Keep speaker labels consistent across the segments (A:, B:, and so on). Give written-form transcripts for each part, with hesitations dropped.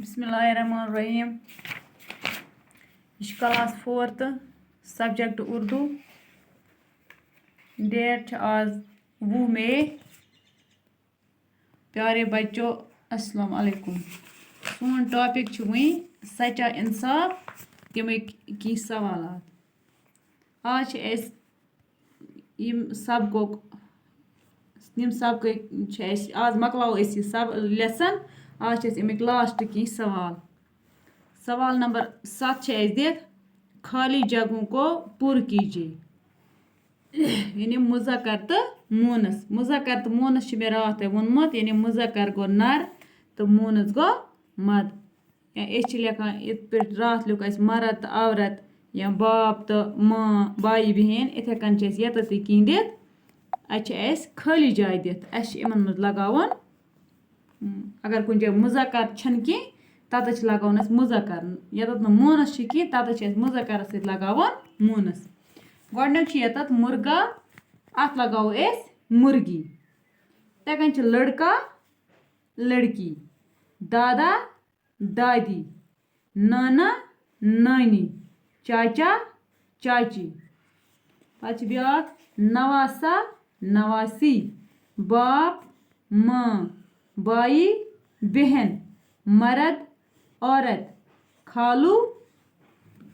A: बिस्मिल्लाहिर्रहमानिर्रहीम। यह class 4th subject Urdu. Date आज 20 मई। प्यारे बच्चों अस्सलाम वालेकुम। सोन टॉपिक वही सच्चा इंसाफ तमें की सवालात। आज सबक आज मकलाओ यह सब लेसन। आज अमिक लास्ट की सवाल। सवाल नंबर 7 दित खाली जगहों को पुर कीजिए। यानी मुज़क्कर तो मोनस। मुज़क्कर तो मोनस मे रात वोनमुत। यानी मुज़क्कर गो नर तो मोनस गो मद। या लेखान इत पे रात लिख मर्द तो औरत या बाप तो माँ बाई बहन। इथे कन ये कह दित खाली जाय दित इन मज लगावन। अगर कुछ जगह मुज़क्कर कह तत लगावन मुज़क्कर। यत मोनस कह तत मुज़क्कर सत लगावन मोनस। गोडनिक यत मुर्गा अत लगाओ मुर्गी। इथे कन लड़का लड़की, दादा दादी, नाना नानी, चाचा चाची। पे ब्या नवासा नवासी, बाप माँ, बाई बहन, मर्द औरत, खालू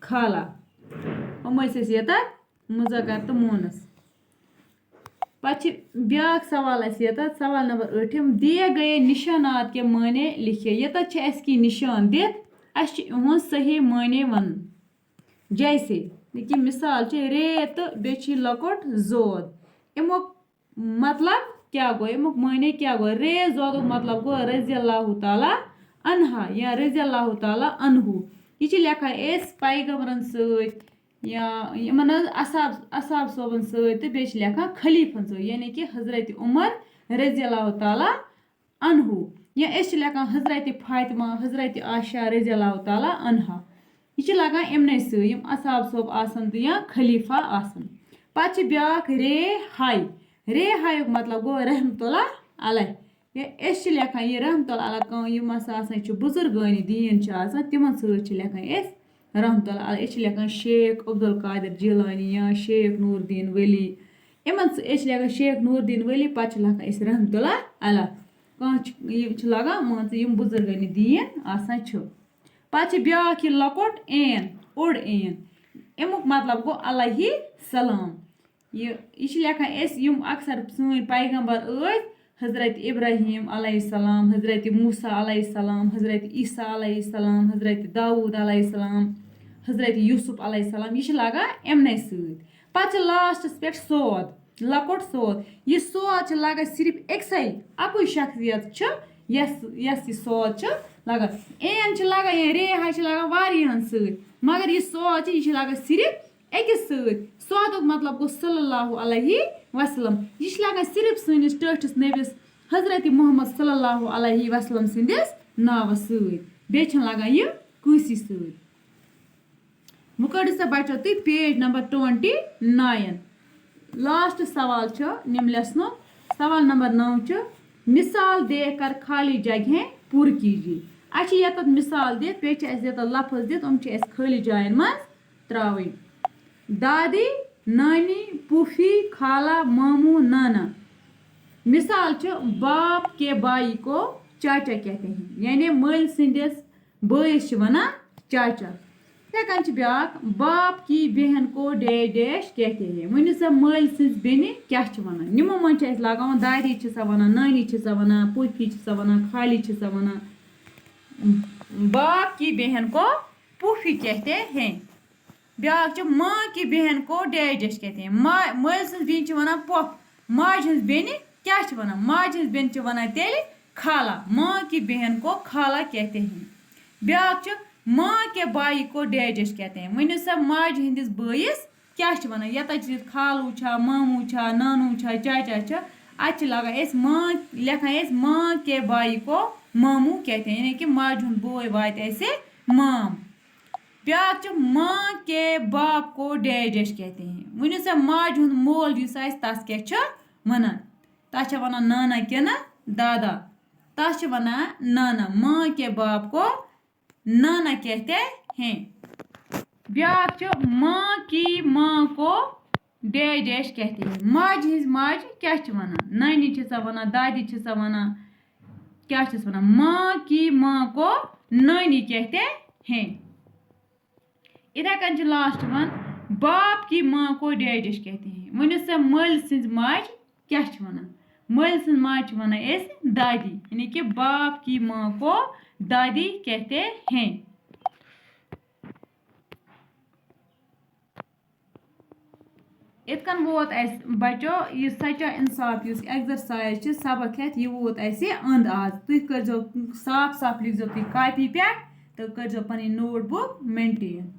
A: खाला। हम ये मुज़क्कर तो मोनस। पे ब्या सवाल सवाल नंबर 8 दिए गए निशानात के मायने लिखे। यत की निशान दित सही मायने वन। जैसे कि मिसाल रे तो बे लकोट जोद। अमुक मतलब क्या गो, अमुक मायने क्या गो। रे जोद मतलब गो रज़ी अल्लाह ताला अनहा या रज़ी अल्लाह ताला अनहु। यह लेखा पैगम्बरन सत या असाब सोबन सत तो बे लेखा खलीफन सत। यानी कि हजरत उमर रज़ी अल्लाह ताला अनहु। या लेखा हजरत फातिमा हजरत आयशा रज़ी अल्लाह ताला अनहा। यह लगान इमन सम असाब सोब आसन तो या खलीफा आसन। पे ब्या रे हाय। रे हाय मतलब गो रहमतुल्लाह अलैह। या लेखान यह रहमतुल्लाह अलैह बुजुर्गान दीन तिमन सत लेखान रहमतुल्लाह अलैह। लेखान शेख अब्दुल कादिर जिलानी या शेख नूरुद्दीन वली। इमन लेखान शेख नूरुद्दीन वली पे लेखान रहमतुल्लाह अलैह लगान मान बुजुर्गान दीन आसान। पे ब्या लकोट एन ओड एन। अमुक मतलब गो अलैहि सलाम। यह लेखान अक्सर सन पैगम्बर हजरत इब्राहिम अलैहिस्सलाम, हजरत मूसा अलैहिस्सलाम, हजरत ईसा अलैहिस्सलाम, हजरत दाऊद अलैहिस्सलाम, हजरत यूसुफ अलैहिस्सलाम। यह लगान इमन सत। पे लास्टस पे सोद लकोट सोद। यह सोद लगान सिर्फ अक्सै अकु शख्सियत यह सोद लगान। एन लगान या रे हाय लगान वारियान सत। मगर यह सोद यह लगान सिर्फ अकिस सत। सोदुक मतलब गो सल्लल्लाहु अलैहि वसल्लम। यह लगान सिर्फ सनिस टठिस नबीस हजरत मोहम्मद सल्लल्लाहु अलैहि वसल्लम सिंदिस नावस सत। बे लगान यह कुसी सत। वो कड़ो सा बचो तुम पेज नंबर 29। लास्ट सवाल निम लेसनो। सवाल नंबर 9 मिसाल देकर खाली जगह पुर कीजिए। यत मिसाल दित पे लफज दित खाली जायन मज त्रावन। दादी नानी पुफी खाला मामू नाना। मिसाल बाप के भाई को चाचा कहते हैं। यानी मल सिंदिस बस वनान चाचा। कन ब्या बाप की बहन को डैश डैश कहते हैं। वन सा मल सिज बेनि क्या वनान। निमो मन लगान दादी वनान, नानी वनान, पुफी वनान, खाली वनान। बाप की बहन को पुफी कहते हैं। ब्या माँ की बहन को डैश डैश कहते हैं। मल सिज बेन वनान पफ। माज हज बेन क्या वनान। माज हज बेन वनान तेल खाला। माँ की बहन को खाला कहते हैं। ब्या माँ के भाई को डैश डैश कहते हैं। वन सा माज हंदिस बइस क्या वनान। यत खालू मामू नानू चाचा अत लगान माँ लेखान माँ के भाई को मामू कहते हैं। यानी कि माज हूं बोय वात माम। ब्या माँ के बाप को डैश डैश कहते हैं। वन सा माज हूं मोल तस क्या वनान। तस वनान नाना के ना दादा। तस वनान नाना। माँ के बाप को नाना कहते हैं। ब्याक माँ की माँ को डैश डैश कहते हैं। माज हिज माज क्या वनान, नानी वनान, दादी वनान, क्या वनान, माँ की माँ को नानी कहते हैं। इधे कन लास्ट वन, बाप की माँ को डैश डैश कहते हैं। वन सा मल सिंज माज क्या वनान, मल सिंज माज वनान एस दादी, यानी कि बाप की माँ को दादी कहते हैं। इतकन वोत अस बचो यह सचा इंसाफ एक्सरसाइज सबक हेत यह वोत अस अंद आज। तुम कर साफ साफ लिखो तुम कॉपी पे तो कर पन नोट बुक मेंटेन।